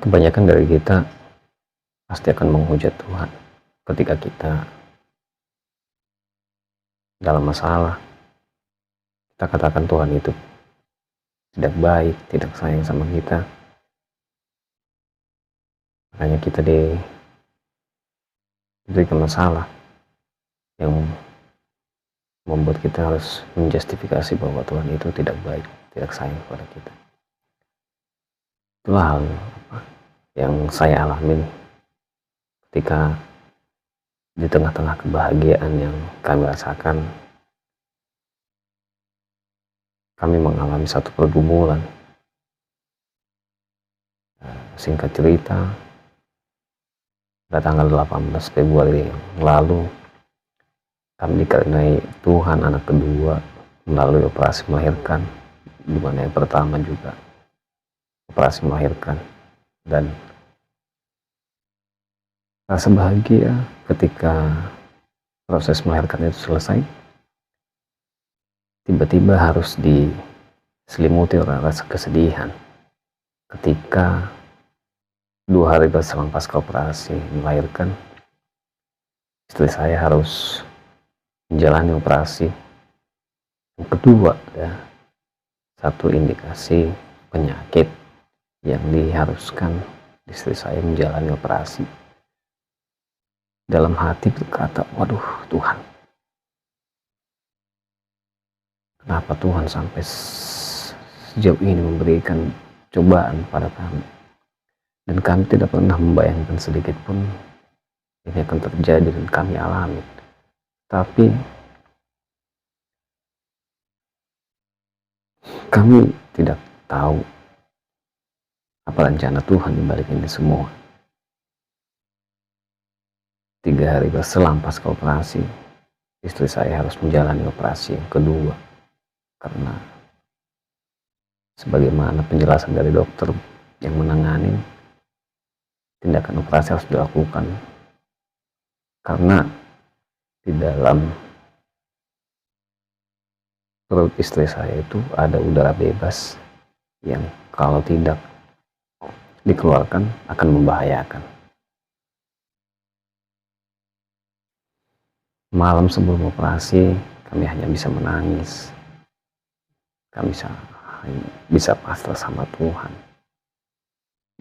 Kebanyakan dari kita pasti akan menghujat Tuhan ketika kita dalam masalah. Kita katakan Tuhan itu tidak baik, tidak sayang sama kita. Makanya kita diberikan masalah yang membuat kita harus menjustifikasi bahwa Tuhan itu tidak baik, tidak sayang kepada kita. Itulah hal yang saya alamin ketika di tengah-tengah kebahagiaan yang kami rasakan, kami mengalami satu pergumulan. Singkat cerita, pada tanggal 18 Februari yang lalu, kami dikaruniai Tuhan anak kedua melalui operasi melahirkan, di mana yang pertama juga operasi melahirkan, dan rasa bahagia ketika proses melahirkan itu selesai tiba-tiba harus diselimuti oleh rasa kesedihan ketika 2 hari berselang pasca operasi melahirkan, istri saya harus menjalani operasi yang kedua, ya, satu indikasi penyakit yang diharuskan istri saya menjalani operasi. Dalam hati berkata, waduh Tuhan, kenapa Tuhan sampai sejauh ini memberikan cobaan pada kami, dan kami tidak pernah membayangkan sedikit pun ini akan terjadi dan kami alami. Tapi kami tidak tahu apa rencana Tuhan di balik ini semua. 3 hari berselang pasca operasi, istri saya harus menjalani operasi yang kedua, karena sebagaimana penjelasan dari dokter yang menangani, tindakan operasi harus dilakukan karena di dalam perut istri saya itu ada udara bebas yang kalau tidak dikeluarkan akan membahayakan. Malam sebelum operasi kami hanya bisa menangis, kami bisa pasrah sama Tuhan,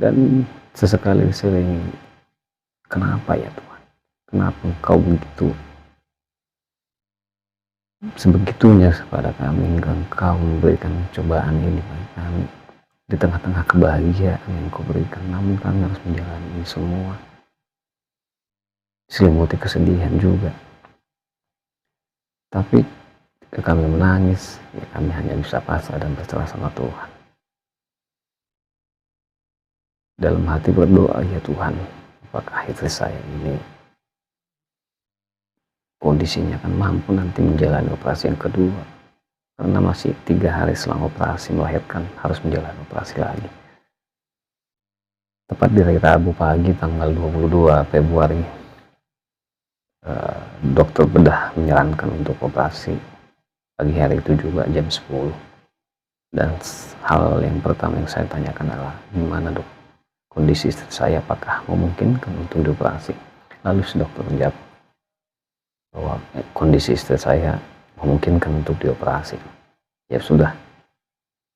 dan sesekali sering, kenapa ya Tuhan, kenapa Engkau begitu sebegitunya kepada kami hingga Engkau memberikan cobaan ini bagi kami di tengah-tengah kebahagiaan yang Engkau berikan, namun kami harus menjalani ini semua diselimuti kesedihan juga. Tapi ketika kami menangis, ya kami hanya bisa pasrah dan berserah sama Tuhan. Dalam hati berdoa, ya Tuhan, apakah istri saya ini kondisinya akan mampu nanti menjalani operasi yang kedua, karena masih 3 hari selang operasi melahirkan harus menjalani operasi lagi. Tepat di hari Rabu pagi tanggal 22 Februari, dokter bedah menyarankan untuk operasi pagi hari itu juga jam 10. Dan hal yang pertama yang saya tanyakan adalah, gimana dok kondisi istri saya, apakah memungkinkan untuk dioperasi? Lalu si dokter menjawab bahwa kondisi istri saya memungkinkan untuk dioperasi. Ya sudah,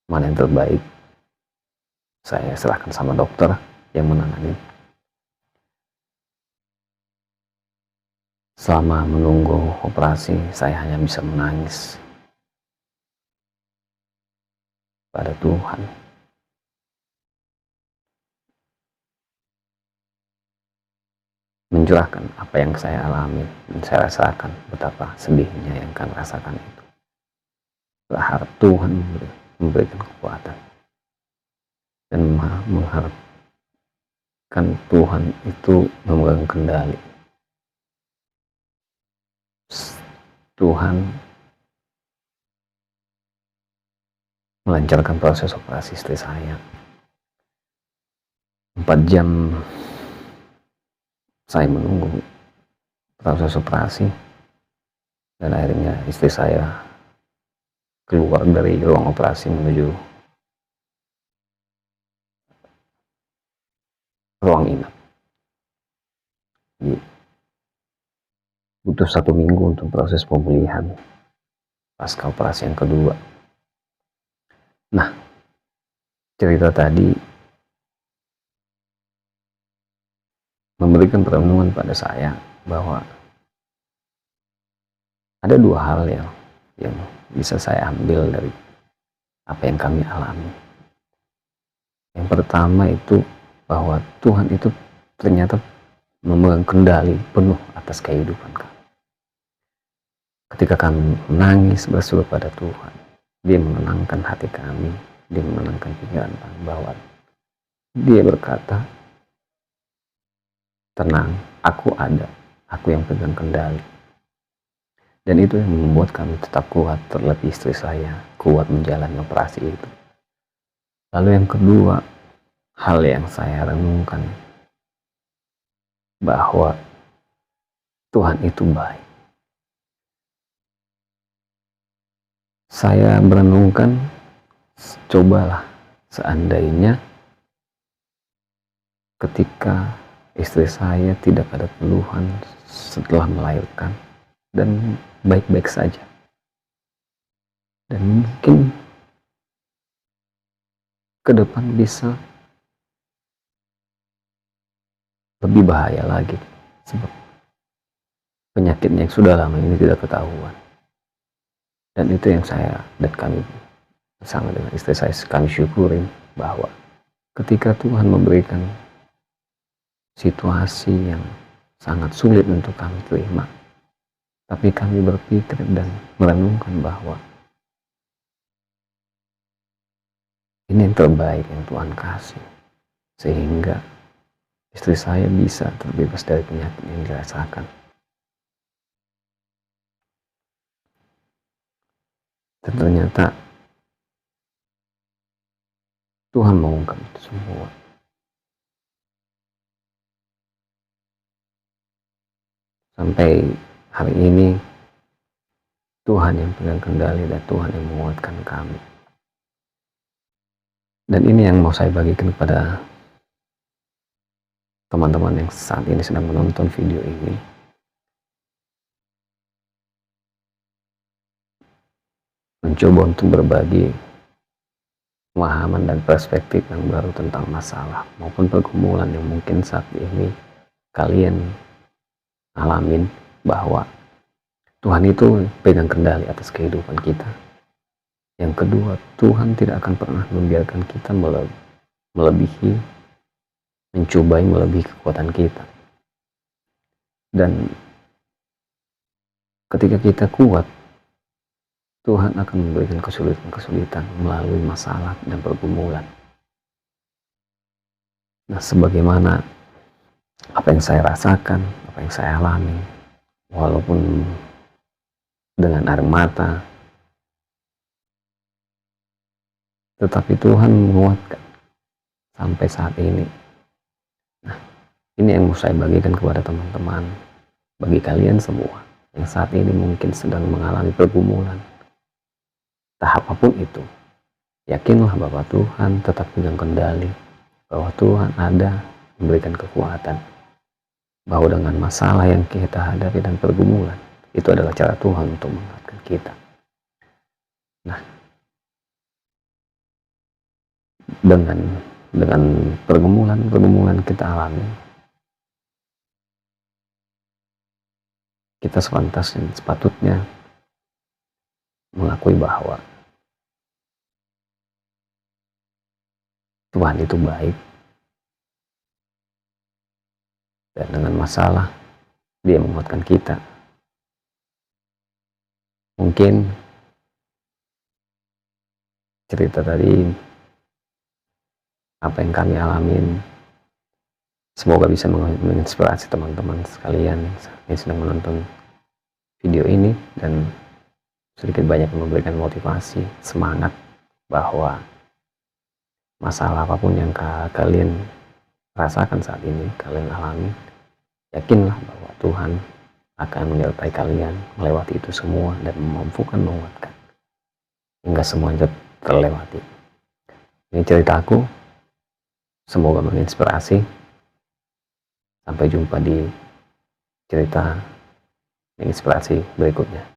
mana yang terbaik saya serahkan sama dokter yang menangani. Selama menunggu operasi, saya hanya bisa menangis pada Tuhan. Mencurahkan apa yang saya alami dan saya rasakan, betapa sedihnya yang kami rasakan itu. Berharap Tuhan memberikan kekuatan dan mengharapkan Tuhan itu memegang kendali. Tuhan melancarkan proses operasi istri saya. 4 jam saya menunggu proses operasi, dan akhirnya istri saya keluar dari ruang operasi menuju ruang inap. Jadi, butuh 1 minggu untuk proses pemulihan pasca operasi yang kedua. Nah, cerita tadi memberikan perenungan pada saya bahwa ada 2 hal yang bisa saya ambil dari apa yang kami alami. Yang pertama itu bahwa Tuhan itu ternyata memegang kendali penuh atas kehidupan kami. Ketika kami menangis berseru pada Tuhan, Dia menenangkan hati kami, Dia menenangkan pikiran kami, bahwa Dia berkata, tenang, aku ada, aku yang pegang kendali. Dan itu yang membuat kami tetap kuat, terlebih istri saya kuat menjalani operasi itu. Lalu yang kedua, hal yang saya renungkan, bahwa Tuhan itu baik. Saya merenungkan, cobalah seandainya ketika istri saya tidak ada keluhan setelah melahirkan dan baik-baik saja, dan mungkin ke depan bisa lebih bahaya lagi, sebab penyakitnya yang sudah lama ini tidak ketahuan. Dan itu yang saya dan kami bersama dengan istri saya kami syukurin, bahwa ketika Tuhan memberikan situasi yang sangat sulit untuk kami terima, tapi kami berpikir dan merenungkan bahwa ini yang terbaik yang Tuhan kasih, sehingga istri saya bisa terbebas dari penyakit yang dirasakan. Dan ternyata Tuhan mengungkap itu semua. Sampai hari ini Tuhan yang pegang kendali dan Tuhan yang menguatkan kami. Dan ini yang mau saya bagikan kepada teman-teman yang saat ini sedang menonton video ini. Mencoba untuk berbagi pemahaman dan perspektif yang baru tentang masalah maupun pergumulan yang mungkin saat ini kalian alamin, bahwa Tuhan itu pegang kendali atas kehidupan kita. Yang kedua, Tuhan tidak akan pernah membiarkan kita mencobai melebihi kekuatan kita. Dan ketika kita kuat, Tuhan akan memberikan kesulitan-kesulitan melalui masalah dan pergumulan. Nah, sebagaimana apa yang saya rasakan, apa yang saya alami, walaupun dengan air mata, tetapi Tuhan menguatkan sampai saat ini. Nah, ini yang mau saya bagikan kepada teman-teman, bagi kalian semua yang saat ini mungkin sedang mengalami pergumulan, tahap apapun itu, yakinlah bahwa Tuhan tetap pegang kendali, bahwa Tuhan ada memberikan kekuatan, bahwa dengan masalah yang kita hadapi dan pergumulan, itu adalah cara Tuhan untuk menguatkan kita. Nah, dengan pergumulan kita alami, kita sepatutnya mengakui bahwa Tuhan itu baik, dan dengan masalah Dia menguatkan kita. Mungkin cerita tadi, apa yang kami alamin, semoga bisa menginspirasi teman-teman sekalian yang sedang menonton video ini, dan sedikit banyak memberikan motivasi, semangat, bahwa masalah apapun yang kalian rasakan saat ini, kalian alami, yakinlah bahwa Tuhan akan menyertai kalian melewati itu semua dan memampukan menguatkan hingga semuanya terlewati. Ini ceritaku, semoga menginspirasi Sampai jumpa di cerita inspirasi berikutnya.